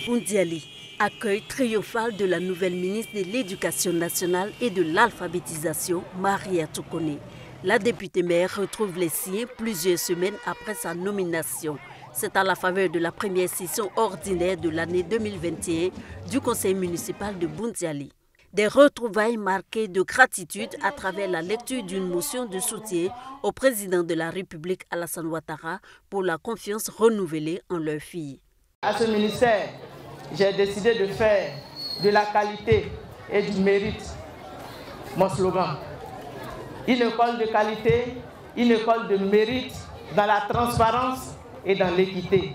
Boundiali. Accueil triomphal de la nouvelle ministre de l'Éducation nationale et de l'alphabétisation, Mariatou Kone. La députée maire retrouve les siens plusieurs semaines après sa nomination. C'est à la faveur de la première session ordinaire de l'année 2021 du conseil municipal de Boundiali. Des retrouvailles marquées de gratitude à travers la lecture d'une motion de soutien au président de la République Alassane Ouattara pour la confiance renouvelée en leur fille. À ce ministère, j'ai décidé de faire de la qualité et du mérite mon slogan. Une école de qualité, une école de mérite dans la transparence et dans l'équité.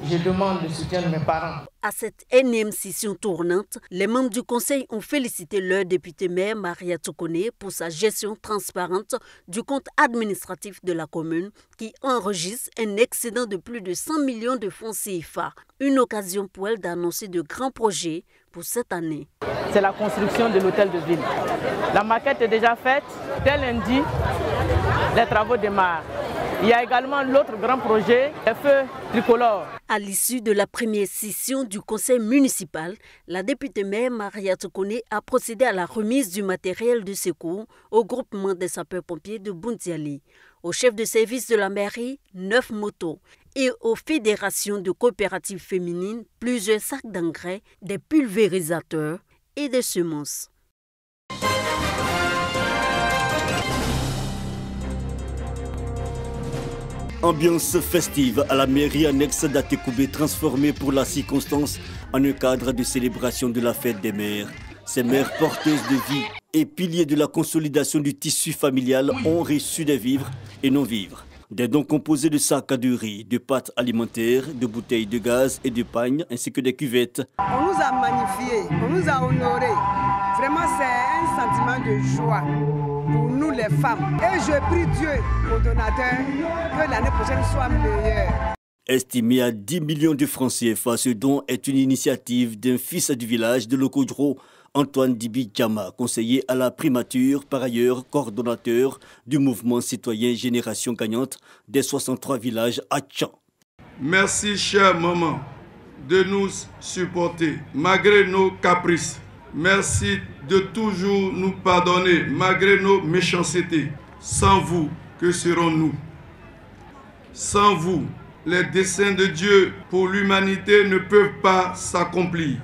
Je demande le soutien de mes parents. À cette énième session tournante, les membres du conseil ont félicité leur député maire Mariatou Kone pour sa gestion transparente du compte administratif de la commune qui enregistre un excédent de plus de 100 millions de francs CFA. Une occasion pour elle d'annoncer de grands projets pour cette année. C'est la construction de l'hôtel de ville. La maquette est déjà faite. Dès lundi, les travaux démarrent. Il y a également l'autre grand projet, les feux tricolores. À l'issue de la première session du conseil municipal, la députée maire Mariatou Kone a procédé à la remise du matériel de secours au groupement des sapeurs-pompiers de Boundiali, au chef de service de la mairie, 9 motos, et aux fédérations de coopératives féminines, plusieurs sacs d'engrais, des pulvérisateurs et des semences. Ambiance festive à la mairie annexe d'Atekoubé transformée pour la circonstance en un cadre de célébration de la fête des mères. Ces mères porteuses de vie et piliers de la consolidation du tissu familial ont reçu des vivres et non-vivres. Des dons composés de sacs à de riz, de pâtes alimentaires, de bouteilles de gaz et de pagnes ainsi que des cuvettes. On nous a magnifiés, on nous a honorés. Vraiment, c'est un sentiment de joie pour nous les femmes. Et je prie Dieu au donateur que l'année prochaine soit meilleure. Estimé à 10 millions de francs CFA, ce don est une initiative d'un fils du village de Lokodro, Antoine Dibi Djama, conseiller à la primature, par ailleurs coordonnateur du mouvement citoyen Génération Gagnante des 63 villages à Tchan. Merci, chère maman, de nous supporter malgré nos caprices. Merci de toujours nous pardonner malgré nos méchancetés. Sans vous, que serons-nous? Sans vous, les desseins de Dieu pour l'humanité ne peuvent pas s'accomplir.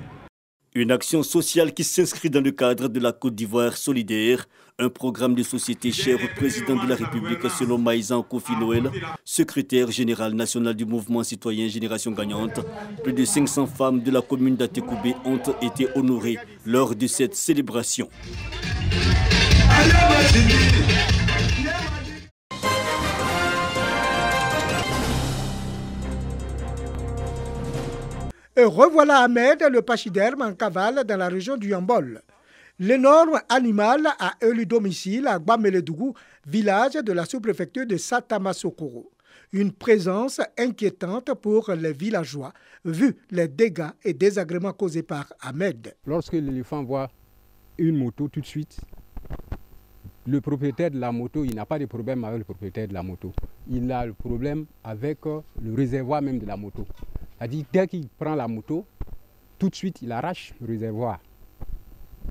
Une action sociale qui s'inscrit dans le cadre de la Côte d'Ivoire solidaire, un programme de société cher au président de la République selon Maïzan Kofi Noël, secrétaire général national du mouvement citoyen Génération Gagnante. Plus de 500 femmes de la commune d'Atekoubé ont été honorées lors de cette célébration. Et revoilà Ahmed, le pachyderme en cavale dans la région du Yambol. L'énorme animal a élu domicile à Gbameledougou, village de la sous-préfecture de Satamasokoro. Une présence inquiétante pour les villageois, vu les dégâts et désagréments causés par Ahmed. Lorsque l'éléphant voit une moto tout de suite, le propriétaire de la moto, il n'a pas de problème avec le propriétaire de la moto. Il a le problème avec le réservoir même de la moto. C'est-à-dire, dès qu'il prend la moto, tout de suite, il arrache le réservoir.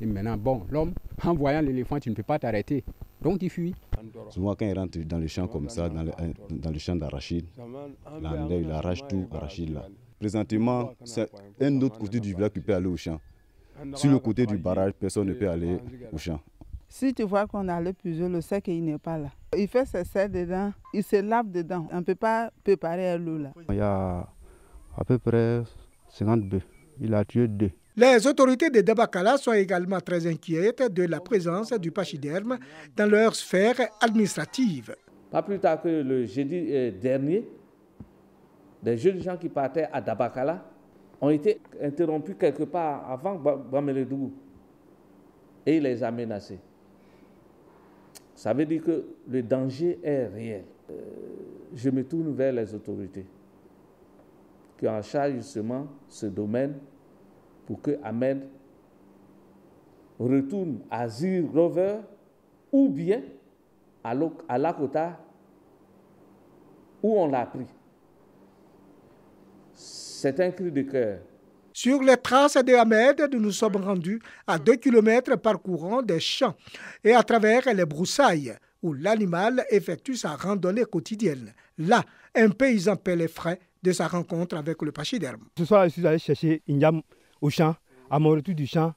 Et maintenant, bon, l'homme, en voyant l'éléphant, tu ne peux pas t'arrêter. Donc, il fuit. Souvent, quand il rentre dans le champ comme ça, dans le champ d'arachide, il arrache tout, arachide là. Présentement, c'est un autre côté du village qui peut aller au champ. Sur le côté du barrage, personne ne peut aller au champ. Si tu vois qu'on a le puiseau, le sait qu'il n'est pas là. Il fait ses selles dedans, il se lave dedans. On ne peut pas préparer l'eau là. Il y a à peu près 50 bœufs. Il a tué 2. Les autorités de Dabakala sont également très inquiètes de la présence du pachyderme dans leur sphère administrative. Pas plus tard que le jeudi dernier, des jeunes gens qui partaient à Dabakala ont été interrompus quelque part avant Gbameledougou et il les a menacés. Ça veut dire que le danger est réel. Je me tourne vers les autorités qui ont en charge justement ce domaine pour que Ahmed retourne à Zir Rover ou bien à Lakota où on l'a pris. C'est un cri de cœur. Sur les traces de Ahmed, nous nous sommes rendus à 2 km parcourant des champs et à travers les broussailles où l'animal effectue sa randonnée quotidienne. Là, un paysan paie les frais de sa rencontre avec le pachyderme. Ce soir, je suis allé chercher une yam au champ. À mon retour du champ,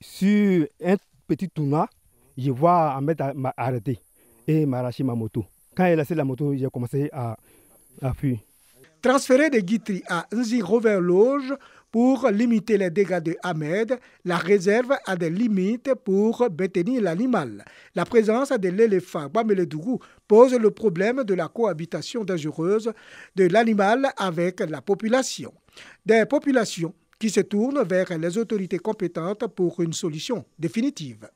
sur un petit tournoi, je vois Ahmed m'arrêter et m'arracher ma moto. Quand il a laissé la moto, j'ai commencé à fuir. Transféré de Guitry à Nzi-Rover-Loge pour limiter les dégâts de Ahmed, la réserve a des limites pour maintenir l'animal. La présence de l'éléphant Bameledougou pose le problème de la cohabitation dangereuse de l'animal avec la population. Des populations qui se tournent vers les autorités compétentes pour une solution définitive.